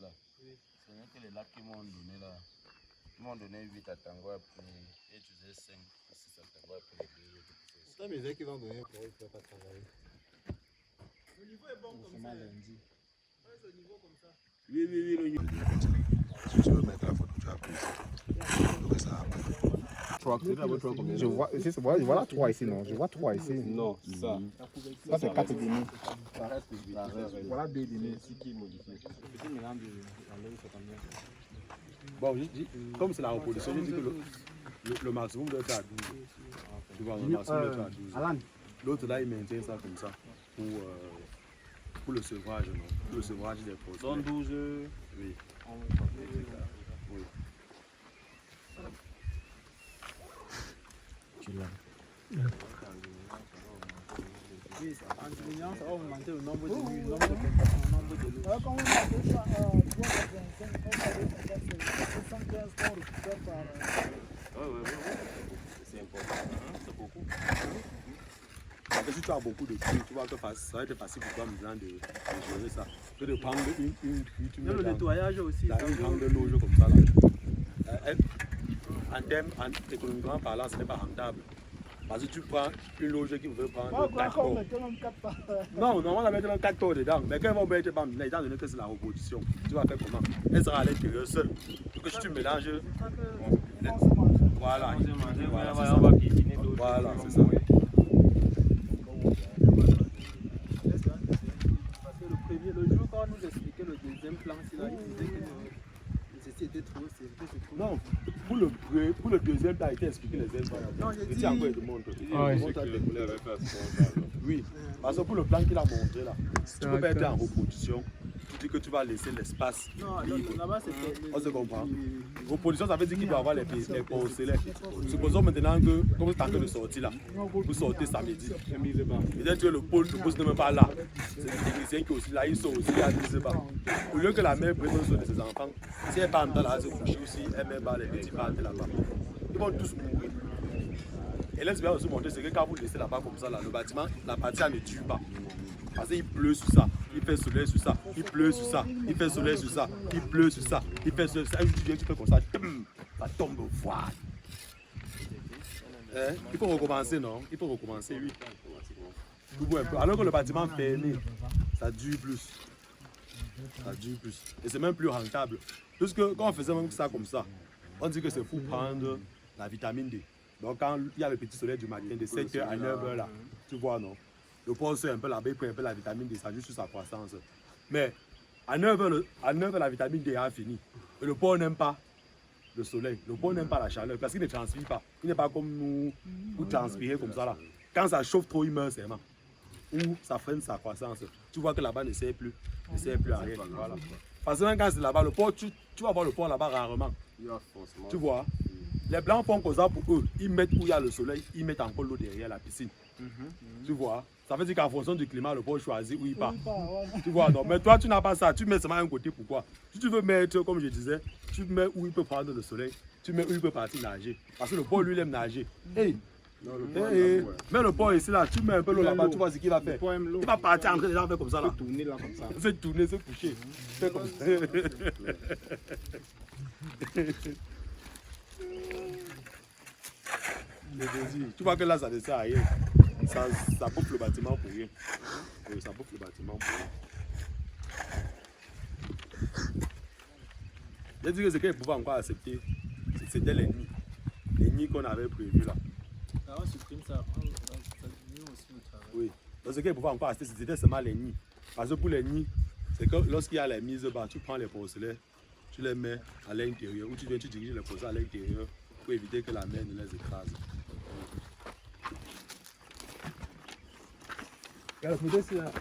là. Ce n'est que les lacs qui m'ont donné là. Ils m'ont donné 8 à Tango après. Et tu faisais 5, 6 à Tango après les 2 autres. C'est mes qui vont donner pour eux, ils ne peuvent pas travailler. Le niveau est bon comme ça. Lundi. Ouais, c'est le niveau comme ça. Oui, le niveau. Si tu veux mettre la photo, tu as pris. Ça. Je vois, voilà 3 ici, non? Je vois 3 ici. Non, ça. Ça, c'est 4 demi. Voilà 2 demi. C'est qui est modifié. Petit mélange de c'est combien? Bon, comme c'est la reproduction, je dis que le maximum doit être à 12. Tu vois, le maximum doit être à 12. L'autre là, il maintient ça comme ça pour le sevrage, non? Pour le sevrage des produits. Dans 12 oui. Oui. Tu l'as. Oui, en diminuant, ça va augmenter le nombre de nuits, le nombre de plantations, le nombre de loups. Quand on a fait ça, 3,25, c'est 115 qu'on récupère par... Oui. C'est important, hein? C'est beaucoup. Parce que si tu as beaucoup de trucs, tu vois que ça va être facile pour toi maintenant de gérer ça. Que de prendre une cuite, tu mets le nettoyage aussi. une grande loge comme ça là. En termes économiquement parlant, ce n'est pas rentable. Parce que tu prends une loge qui veut prendre 4 corps. Non, normalement on va mettre 4 corps dedans. Mais quand ils vont mettre, étant donné que c'est la reproduction, tu vas faire comment? Elle sera à l'intérieur seule. Donc si tu mélanges. Voilà. Voilà, c'est ça. Le jour quand on nous expliquait le deuxième plan, il disait que ceci était trop, c'est trop. Non, pour le deuxième, tu as été expliqué les ailes. Non, je dis encore, il te montre. Oui, parce que pour le plan qu'il a montré là, tu peux pas être en reproduction. Tu dis que tu vas laisser l'espace libre. Là-bas, c'est on se comprend. Reproduction, ça veut dire qu'il doit avoir les porcelains. Supposons maintenant que, comme c'est en train de sortir là, vous sortez samedi. Peut-être que le pôle ne pose même pas là. C'est le technicien qui est aussi là, ils sont aussi à 10 bas. Au lieu que la mère prenne soin de ses enfants, si elle part dans la se coucher aussi, elle met pas les petits partent là-bas. Ils vont tous mourir. Et là, je vais aussi montrer, c'est que quand vous laissez là-bas comme ça, là, le bâtiment, la partie ne tue pas. Parce qu'il pleut sur ça, il fait soleil sur ça, il pleut sur ça, il fait soleil sur ça, il pleut sur ça, il fait soleil sur ça. Tu fais comme ça, ça tombe au foie. Il faut recommencer, non? Il faut recommencer, oui. Alors que le bâtiment fermé, ça dure plus. Ça dure plus. Et c'est même plus rentable. Parce que quand on faisait même ça comme ça, on dit que c'est pour prendre la vitamine D. Donc quand il y a le petit soleil du matin, de 7h à 9h là, tu vois, non? Le porc c'est un peu là-bas, il prend un peu la vitamine D, ça joue sur sa croissance. Mais à 9h, la vitamine D a fini. Et le porc n'aime pas le soleil, le porc n'aime pas la chaleur parce qu'il ne transpire pas. Il n'est pas comme nous, vous transpirez comme ça là. Quand ça chauffe trop, il meurt seulement. Ou ça freine sa croissance. Tu vois que là-bas ne sert plus à rien. Voilà. Parce que même quand c'est là-bas, le porc, tu vas voir le porc là-bas rarement. Tu vois? Les blancs font comme ça pour eux. Ils mettent où il y a le soleil, ils mettent encore l'eau derrière la piscine. Tu vois? Ça veut dire qu'en fonction du climat, le porc choisit où il part. Tu vois? Non, mais toi, tu n'as pas ça. Tu mets seulement un côté. Pourquoi? Si tu veux mettre, comme je disais, tu mets où il peut prendre le soleil, tu mets où il peut partir nager. Parce que le porc, lui, il aime nager. Hey. Mais le porc ici, là, tu mets un peu l'eau là-bas, tu vois ce qu'il va faire. Il va partir en train de faire comme ça. Là. Tourner là comme ça. Se tourner, se coucher. Fait comme ça. Tu vois que là, ça ne sert à rien. Ça bouffe le bâtiment pour rien. Ça bouffe le bâtiment pour rien. J'ai dit que ce qu'ils pouvaient encore accepter, c'était les nids. Les nids qu'on avait prévus là. On supprime ça, ça diminue aussi le travail. Oui. Donc ce qu'ils pouvaient encore accepter, c'était seulement les nids. Parce que pour les nids, c'est que lorsqu'il y a les mises bas, tu prends les porcelains, tu les mets à l'intérieur, ou tu viens, tu diriges les porcelains à l'intérieur pour éviter que la mer ne les écrase. Regarde, le c'est là.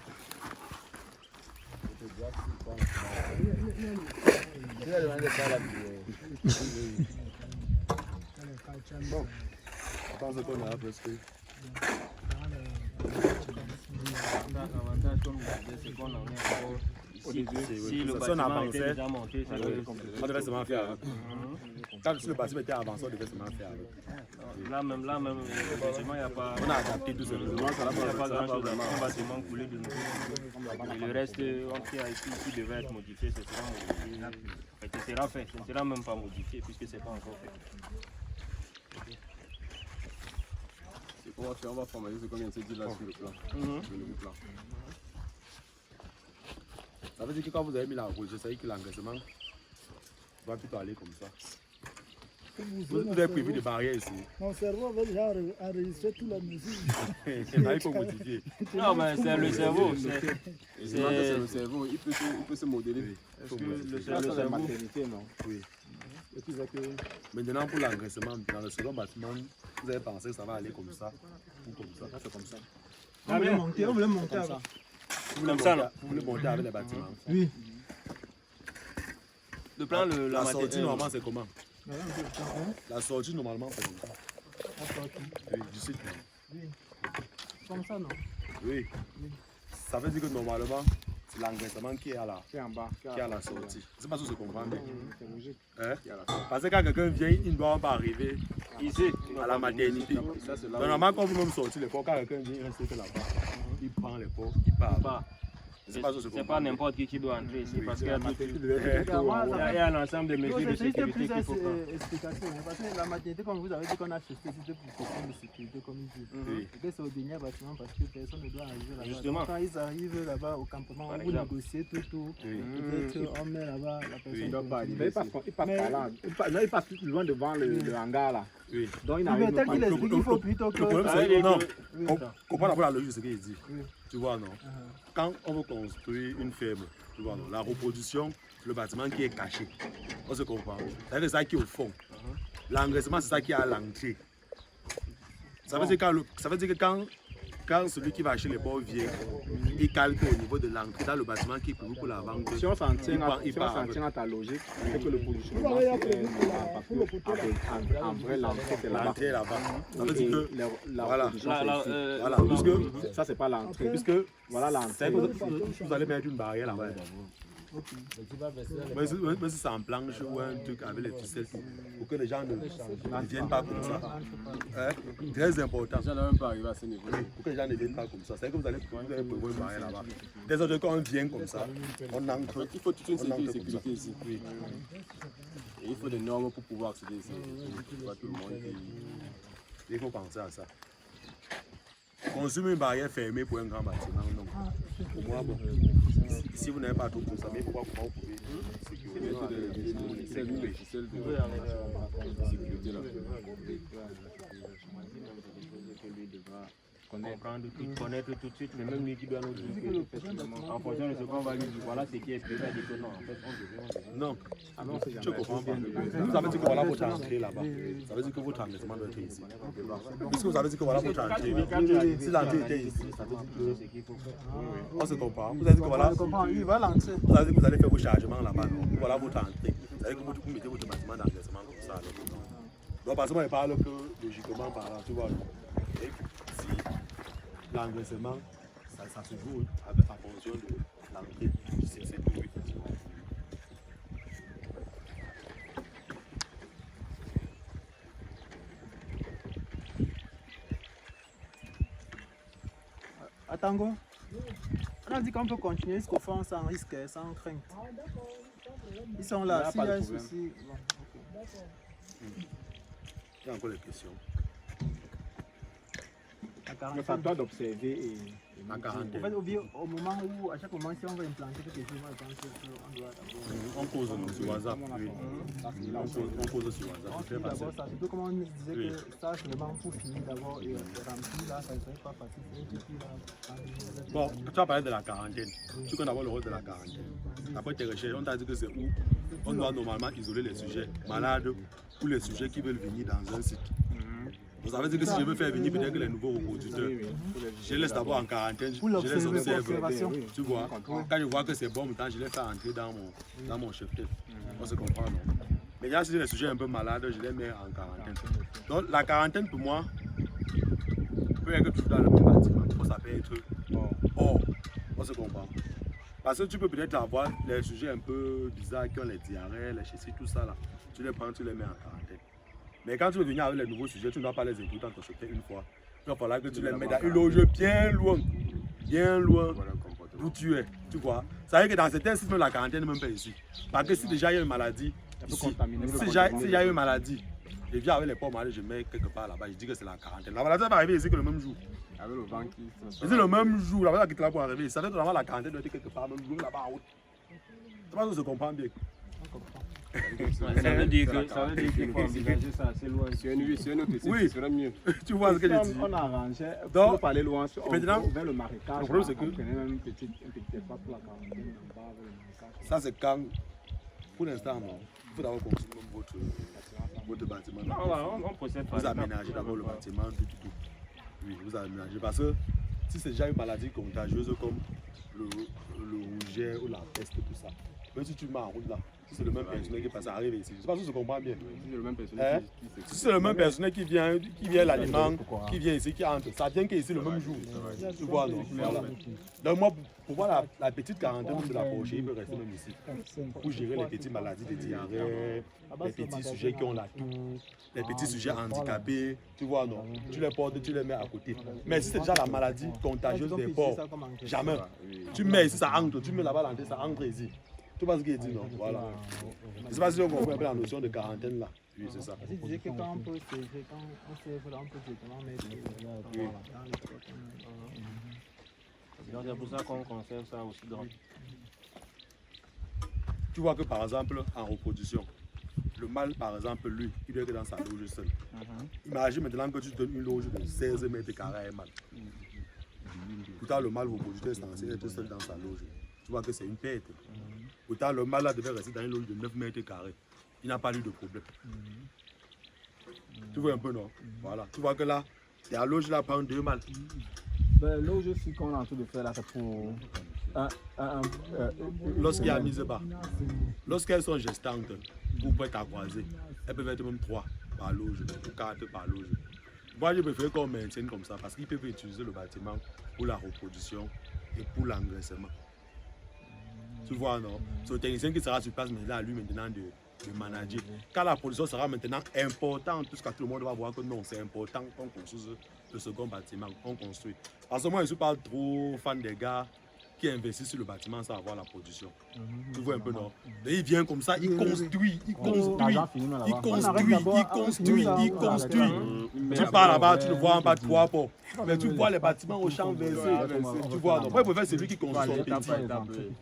Bon, je pense qu'on a presque. L'avantage, comme je disais, c'est qu'on en est encore. Si le bâtiment était déjà monté, on devrait seulement faire. Quand si le bâtiment était avancé, on devait seulement faire avec. Là même, heureusement, il n'y a pas. On a adapté tout simplement. Il n'y a pas grand chose à faire. Un bâtiment coulé de nouveau. Et le reste, qui devait être modifié, ce sera modifié. Ce sera fait, ce ne sera même pas modifié puisque ce n'est pas encore fait. C'est qu'on va faire, on va formaliser ce qu'on vient de se dire là sur le plan. Le nouveau plan. Ça veut dire que quand vous avez mis la route, je savais que l'engraissement va plutôt aller comme ça. Vous avez prévu des barrières ici. Mon cerveau va déjà enregistrer toute la musique. Il faut modifier. Non, mais c'est le cerveau. C'est le cerveau, il peut se modeler. Est-ce que le Ça, c'est la cerveau. maternité, non? Oui. Et tu vois que Maintenant, pour l'engraissement, dans le second bâtiment, vous avez pensé que ça va aller comme ça ou comme ça. ça, c'est comme ça. On voulait monter avant. Comme ça, non? Vous voulez monter avec les bâtiments. Oui. Le plan, La sortie, matériel. normalement, c'est comment? La sortie, normalement, c'est comme ça. Oui, du site. Non. Comme ça, non? Oui. Ça veut dire que normalement, c'est l'engraissement qui est à la, Qui est en bas. qui est à la sortie. Je ne sais pas si vous comprenez. C'est logique. Hein? Parce que quand quelqu'un vient, il ne doit pas arriver Ici, à la maternité. Ça, c'est là. Normalement, quand vous même sortir les ports, quand quelqu'un vient, il reste que là-bas. Il prend les ports, il part. pas. C'est pas ça, C'est pas n'importe qui doit entrer ici parce qu'il y a tout- Tu devais être plutôt en haut. il y a un ensemble de mesures de C'était sécurité plus qu'il faut prendre. explication. Parce que la maternité, comme vous avez dit qu'on a acheté, c'était pour question de sécurité, comme il dit. Oui. Et que c'est au dernier bâtiment parce que personne ne doit arriver là-bas. Justement. Donc, quand ils arrivent là-bas au campement, Par vous exemple. négociez tout. Oui. Peut-être on met là-bas la personne. Il doit pas qui- arriver. Il passe par là. Non, il passe plus loin devant le hangar là. Oui. Donc il Oui, n'arrive mais tel pas. qu'il explique, il faut plutôt que. Le problème, Ah, c'est oui, non. oui. Comprends d'abord la logique de ce qu'il dit. Oui. Tu vois, non? Quand on veut construire une ferme, tu vois, non? La reproduction, le bâtiment qui est caché. On se comprend. C'est ça qui est au fond. L'engraissement, c'est ça qui est à l'entrée. Ça veut dire que quand celui qui va acheter les ports vient, il calque au niveau de l'entrée dans le bâtiment qui est prévu pour la vente. Si on s'en tient Il part- à, il si on part s'en avec. tient à ta logique, c'est que le positionnement Vous avez c'est prévu pour normal, parce pour le poteau, que en vrai l'entrée c'est là-bas. L'entrée est là-bas. Ça veut Et dire que, la voilà. reproduction, Là, c'est ici. voilà, puisque, Ça c'est pas l'entrée. puisque Voilà c'est l'entrée. que vous allez mettre une barrière là-bas. Mais si c'est en planche ou un truc avec les ficelles pour que les gens ne viennent pas comme ça. Hein? Très important. Déjà, on n'a même pas arrivé à ce niveau. Oui, pour que les gens ne viennent pas comme ça. C'est que vous allez prévoir une barrière là-bas. Dès autres, quand on vient comme ça, on entre. Il faut toute une On entre sécurité comme ici. Oui. Et il faut des normes pour pouvoir accéder ici. Pas tout le monde qui... Il faut penser à ça. Construire une barrière fermée pour un grand bâtiment, non. Pour moi, bon. Si vous n'avez pas tout pour ça, mais pourquoi vous pouvez sécuriser des ficelles de sécurité là. Connaître tout de suite, mais même lui qui doit nous dire que, en fonction de ce qu'on va lui dire, voilà ce qui est prévu, il dit que non, en fait, on devait. Non, Ah non, c'est je comprends pas. Vous avez dit que voilà votre entrée là-bas. Ça veut dire que votre engraissement doit être ici. Puisque vous avez dit que voilà votre entrée. Si l'entrée était ici, ça veut dire que. On se comprend. Vous avez dit que voilà. Je comprends, il va lancer. Vous avez dit que vous allez faire vos chargements là-bas, non? Voilà votre entrée. Ça veut dire que vous mettez votre bâtiment d'engraissement comme ça. Donc, parce que moi, je parle que logiquement parlant, tu vois. Et si l'engraissement, ça se joue en fonction de l'entrée. C'est tout, effectivement. À Tango, on a dit qu'on peut continuer jusqu'au fond sans risque, sans crainte. Ils sont là, s'il y a un souci. Bon, ok. Il y a encore des questions. La Mais quarantaine. c'est à toi d'observer et En En quarantaine. fait, au moment où, à chaque moment, si on veut implanter quelque chose, je pense qu'on doit d'abord. On cause non, sur WhatsApp. Oui. On cause sur WhatsApp. On C'est très finit facile. d'abord ça, surtout comme on disait Oui. que ça, seulement pour finir d'abord et remplir là, ça ne serait pas facile. C'est un truc qui va- Bon, tu as parlé de la quarantaine. Tu connais d'abord le rôle de la quarantaine. Après tes recherches, on t'a dit que c'est où on doit normalement isoler les sujets malades ou les sujets qui veulent venir dans un site. Donc ça veut dire que si je veux faire venir peut-être que les nouveaux reproducteurs, je les laisse d'abord en quarantaine, Pour je les l'observer, observe. pour l'observation. Tu vois, quand je vois que c'est bon, je les fais entrer dans mon cheptel. On se comprend, non? Mais là, si j'ai des sujets un peu malades, je les mets en quarantaine. Donc la quarantaine pour moi peut être toujours dans le même bâtiment. Ça peut être hors. On se comprend. Parce que tu peux peut-être avoir les sujets un peu bizarres qui ont les diarrhées, les chessies, tout ça là. Tu les prends, tu les mets en quarantaine. Mais quand tu veux venir avec les nouveaux sujets, tu ne dois pas les inclure dans ton secteur une fois. Il va falloir que tu les mets dans une loge bien loin d'où tu es. Tu vois. Ça veut dire que dans certains sites, la quarantaine n'est même pas ici. Parce que si déjà il y a une maladie, ici, si il y a une maladie, je viens avec les pommes, je mets quelque part là-bas, je dis que c'est la quarantaine. La maladie va arriver ici que le même jour. Avec le vent qui... C'est le même jour, la maladie qui est là pour arriver. Ça veut dire que la quarantaine doit être quelque part, même jour là-bas en haut. Tu vois, on se comprend bien. Ça veut dire qu'il faut envisager ça assez loin. Sur une autre site, Oui. ce serait mieux. Tu vois ce que je dis. On arrangeait, Donc, pour parler loin, maintenant, vers le marécage. le problème, c'est que- on prenait même un petit espace pour la quarantaine en bas vers le marécage. Ça, c'est quand, pour l'instant, non. Il faut d'abord construire votre bâtiment. On procède par Vous aménagez d'abord le bâtiment, tout. Oui, vous aménagez. Parce que si c'est déjà une maladie contagieuse comme le rouget ou la peste, tout ça, même si tu mets en route là, si c'est le même personnel qui passe, arrive ici. Je sais pas si tu comprends bien. Si c'est le même personnel Si c'est le même personnel qui vient l'aliment, qui vient ici, qui entre, ça vient qu'ici le même jour. Tu vois, non? Voilà. Donc moi, pour voir la petite quarantaine de la pochée, il peut rester même ici. Pour gérer les petites maladies de diarrhée, les petits sujets qui ont la toux, les petits sujets handicapés, tu vois, non? Tu les portes, tu les mets à côté. Mais si c'est déjà la maladie contagieuse des porcs, jamais. Tu mets ici, ça entre, tu mets là-bas l'entrée, ça entre ici. Tu vois ce qu'il dit, non? Voilà. Je ne sais pas si on comprend un peu la notion de quarantaine là. Oui, c'est ça. Tu disais que quand on peut sécher, quand on sève là, on peut directement mettre dans les trucs. Donc c'est pour ça qu'on conserve ça aussi dans... Tu vois que par exemple, en reproduction, le mâle, par exemple, lui, il doit être dans sa loge seul. Imagine maintenant que tu donnes une loge de 16 mètres carrés à un mâle. Pourtant, le mâle reproducteur est censé être seul dans sa loge. Tu vois que c'est une perte. Pourtant, le mâle là devait rester dans une loge de 9 mètres carrés. Il n'a pas eu de problème. Tu vois un peu, non? Voilà. Tu vois que là, la loge là prend 2 mâles. Ben, là, je suis qu'on est en train de faire là, c'est pour Lorsqu'il y a mise bas, lorsqu'elles sont gestantes, pour être croisées, elles peuvent être même 3 par loge, ou 4 par loge. Moi, je préfère qu'on maintienne comme ça parce qu'ils peuvent utiliser le bâtiment pour la reproduction et pour l'engraissement. Tu vois, non? C'est le technicien qui sera sur place maintenant, à lui maintenant de manager. Quand la production sera maintenant importante, puisque tout le monde va voir que non, c'est important qu'on construise le second bâtiment, qu'on construit. Parce que moi, je ne suis pas trop fan des gars qui investissent sur le bâtiment sans avoir la production. Tu vois un peu, non? Et il vient comme ça, il construit. Tu pars là-bas, tu ne vois pas 3 ports. Mais tu vois les bâtiments au champ versé. Tu vois, donc moi, je préfère celui qui construit son petit.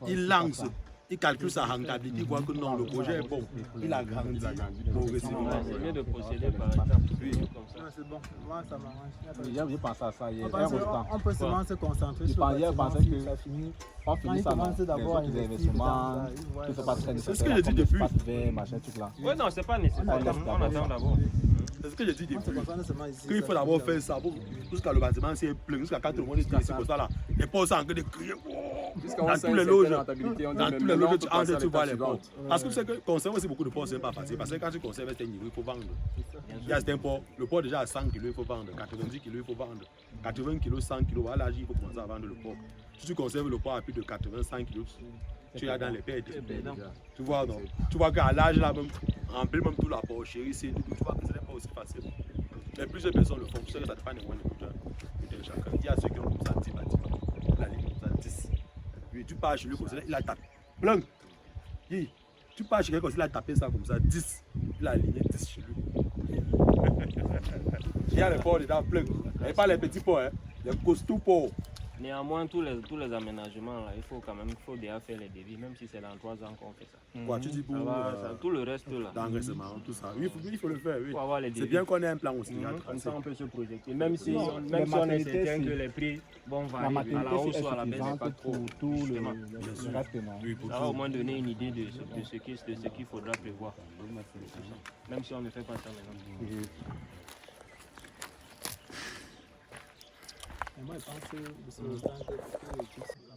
Il lance. Il calcule sa rentabilité, il voit que non, le projet est bon. Il a grandi progressivement. C'est mieux de procéder par étapes. Comme ça. Non, c'est bon. Moi, ça m'arrange. J'ai pensé à ça hier. On peut seulement se concentrer sur le Hier, bâtiment, pensais que ça finit. on finit ça, commence d'abord à les autres investir investissements, dedans, ça, tout ça pas très nécessaire. ce que j'ai dit depuis. Machin, tout là. Oui, non, c'est pas nécessaire. On attend d'abord. C'est ce que j'ai dit On se depuis. concentre seulement ici. Qu'il faut d'abord faire ça jusqu'à le bâtiment c'est plein, jusqu'à quand tout le monde est ici comme ça là. Les porcs sont en train de crier. Dans tous les loges, dans tous les loges, tu entres, tu vois les porcs. Parce que tu sais que conserver aussi beaucoup de porcs, c'est pas facile. Parce que quand tu conserves à un niveau, il faut vendre. Il y a certains porcs, le porc déjà à 100 kg, il faut vendre. 90 kg, il faut vendre. 80 kg, 100 kg, voilà, il faut commencer à vendre le porc. Si tu conserves le porc à plus de 80, 100 kg, tu es dans les pertes. Tu vois, non? Tu vois qu'à l'âge là, même, remplir même tout la porcherie, c'est tout. Tu vois que ce n'est pas aussi facile. Mais plusieurs personnes le font. Tu sais que ça dépend des moyens de chacun. Il y a ceux qui ont comme ça 10 bâtiments. Il a comme ça 10. Puis tu pars chez lui comme ça, il a tapé. Plein. Tu pars chez quelqu'un comme ça, il a tapé ça comme ça 10. Il a aligné 10 chez lui. Il y a les porcs dedans plein. Et pas les petits porcs, hein. Les costauds porcs. Néanmoins, tous les aménagements, là, il faut déjà faire les devis, même si c'est dans 3 ans qu'on fait ça. Quoi, tu dis pour tout le reste là. d'engraissement, tout ça. Oui, il faut le faire, oui. Faut avoir les C'est devis. bien qu'on ait un plan aussi. Comme ça, on peut se projeter. Même si Non, on les est maternités, certain que c'est- les prix vont La varier à maternité, la hausse c'est ou à la baisse. suffisante pour tout le Justement. reste, non? Oui, pour Ça va au tout. moins donner une idée de ce qu'il faudra prévoir. Même si on ne fait pas ça maintenant. Et moi, je pense que c'est le temps que les trucs sont là.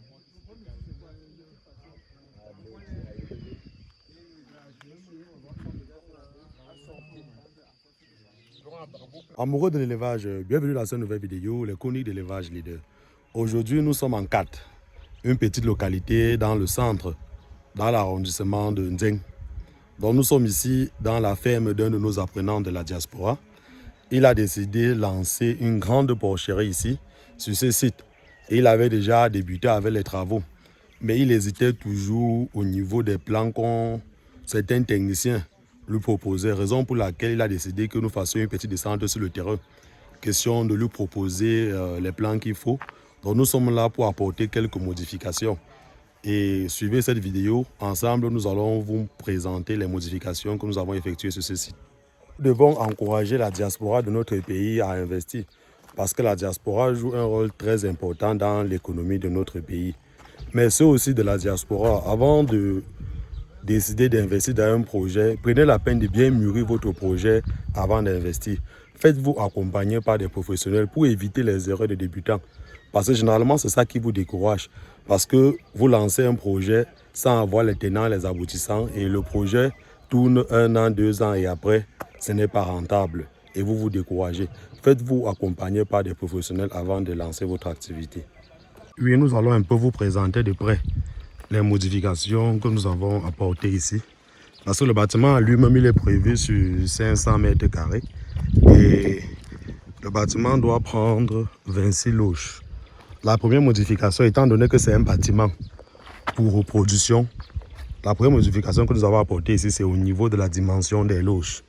Amoureux de l'élevage, bienvenue dans cette nouvelle vidéo, les chroniques d'élevage leader. Aujourd'hui, nous sommes en 4. une petite localité dans le centre, dans l'arrondissement de Nzeng. Donc nous sommes ici dans la ferme d'un de nos apprenants de la diaspora. Il a décidé de lancer une grande porcherie ici, sur ce site. Et il avait déjà débuté avec les travaux. Mais il hésitait toujours au niveau des plans qu'ont certains techniciens lui proposaient. Raison pour laquelle il a décidé que nous fassions une petite descente sur le terrain. Question de lui proposer les plans qu'il faut. Donc nous sommes là pour apporter quelques modifications. Et suivez cette vidéo. Ensemble, nous allons vous présenter les modifications que nous avons effectuées sur ce site. Nous devons encourager la diaspora de notre pays à investir parce que la diaspora joue un rôle très important dans l'économie de notre pays. Mais ceux aussi de la diaspora, avant de décider d'investir dans un projet, prenez la peine de bien mûrir votre projet avant d'investir. Faites-vous accompagner par des professionnels pour éviter les erreurs de débutants. Parce que généralement, c'est ça qui vous décourage. Parce que vous lancez un projet sans avoir les tenants, les aboutissants et le projet tourne 1 an, 2 ans et après, ce n'est pas rentable et vous vous découragez. Faites-vous accompagner par des professionnels avant de lancer votre activité. Oui, nous allons un peu vous présenter de près les modifications que nous avons apportées ici. Parce que le bâtiment lui-même, il est prévu sur 500 mètres carrés et le bâtiment doit prendre 26 loges. La première modification, étant donné que c'est un bâtiment pour reproduction, la première modification que nous avons apportée ici, c'est au niveau de la dimension des loges.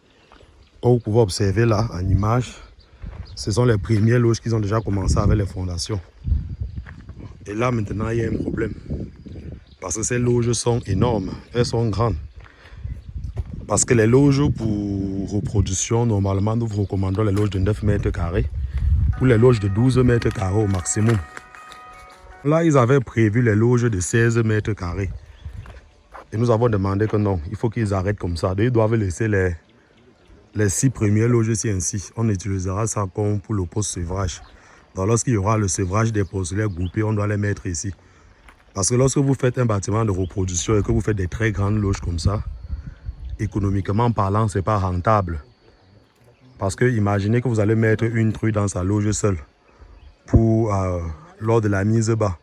Comme vous pouvez observer là, en image, ce sont les premières loges qui ont déjà commencé avec les fondations. Et là, maintenant, il y a un problème. Parce que ces loges sont énormes, elles sont grandes. Parce que les loges pour reproduction, normalement, nous vous recommandons les loges de 9 mètres carrés ou les loges de 12 mètres carrés au maximum. Là, ils avaient prévu les loges de 16 mètres carrés. Et nous avons demandé que non, il faut qu'ils arrêtent comme ça. Ils doivent laisser les 6 premières loges ici ainsi. On utilisera ça comme pour le post-sevrage. Donc lorsqu'il y aura le sevrage des porcelaines groupés, on doit les mettre ici. Parce que lorsque vous faites un bâtiment de reproduction et que vous faites des très grandes loges comme ça, économiquement parlant, ce n'est pas rentable. Parce que imaginez que vous allez mettre une truie dans sa loge seule pour lors de la mise bas.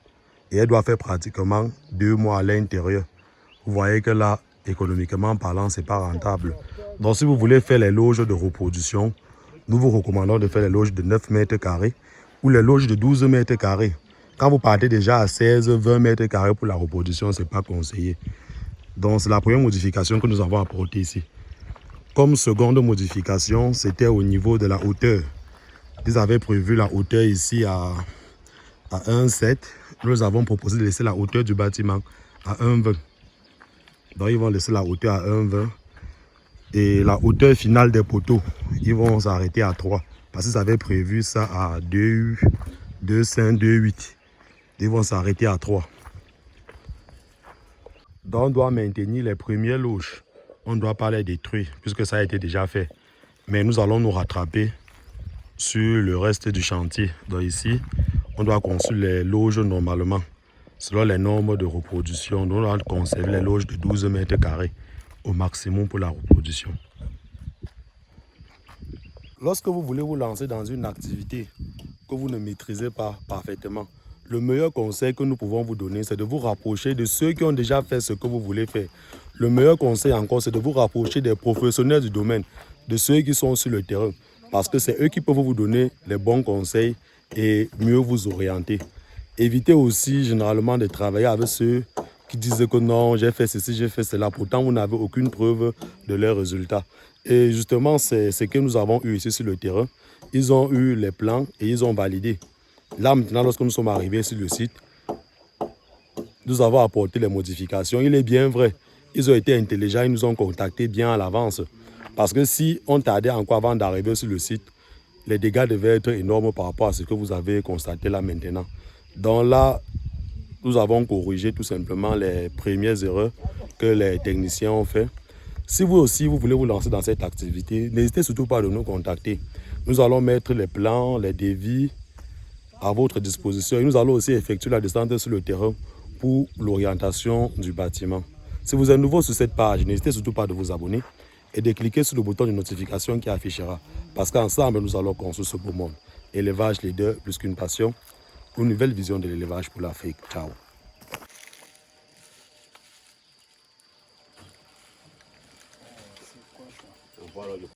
Et elle doit faire pratiquement 2 mois à l'intérieur. Vous voyez que là, économiquement parlant, ce n'est pas rentable. Donc si vous voulez faire les loges de reproduction, nous vous recommandons de faire les loges de 9 mètres carrés ou les loges de 12 mètres carrés. Quand vous partez déjà à 16, 20 mètres carrés pour la reproduction, ce n'est pas conseillé. Donc c'est la première modification que nous avons apportée ici. Comme seconde modification, c'était au niveau de la hauteur. Ils avaient prévu la hauteur ici à 1,7. Nous avons proposé de laisser la hauteur du bâtiment à 1,20. Donc ils vont laisser la hauteur à 1,20. Et la hauteur finale des poteaux, ils vont s'arrêter à 3. Parce qu'ils avaient prévu ça à 2,5, 2,8. Ils vont s'arrêter à 3. Donc on doit maintenir les premières loges. On ne doit pas les détruire puisque ça a été déjà fait. Mais nous allons nous rattraper sur le reste du chantier. Donc ici, on doit construire les loges normalement. Selon les normes de reproduction, on doit conserver les loges de 12 mètres carrés au maximum pour la reproduction. Lorsque vous voulez vous lancer dans une activité que vous ne maîtrisez pas parfaitement, le meilleur conseil que nous pouvons vous donner, c'est de vous rapprocher de ceux qui ont déjà fait ce que vous voulez faire. Le meilleur conseil encore, c'est de vous rapprocher des professionnels du domaine, de ceux qui sont sur le terrain. Parce que c'est eux qui peuvent vous donner les bons conseils et mieux vous orienter. Évitez aussi généralement de travailler avec ceux qui disent que non, j'ai fait ceci, j'ai fait cela. Pourtant, vous n'avez aucune preuve de leurs résultats. Et justement, c'est ce que nous avons eu ici sur le terrain. Ils ont eu les plans et ils ont validé. Là, maintenant, lorsque nous sommes arrivés sur le site, nous avons apporté les modifications. Il est bien vrai, ils ont été intelligents, ils nous ont contactés bien à l'avance. Parce que si on tardait encore avant d'arriver sur le site, les dégâts devaient être énormes par rapport à ce que vous avez constaté là maintenant. Donc là, nous avons corrigé tout simplement les premières erreurs que les techniciens ont fait. Si vous aussi, vous voulez vous lancer dans cette activité, n'hésitez surtout pas à nous contacter. Nous allons mettre les plans, les devis à votre disposition. Et nous allons aussi effectuer la descente sur le terrain pour l'orientation du bâtiment. Si vous êtes nouveau sur cette page, n'hésitez surtout pas de vous abonner et de cliquer sur le bouton de notification qui affichera. Parce qu'ensemble, nous allons construire ce beau monde. Élevage leader plus qu'une passion, une nouvelle vision de l'élevage pour l'Afrique. Ciao.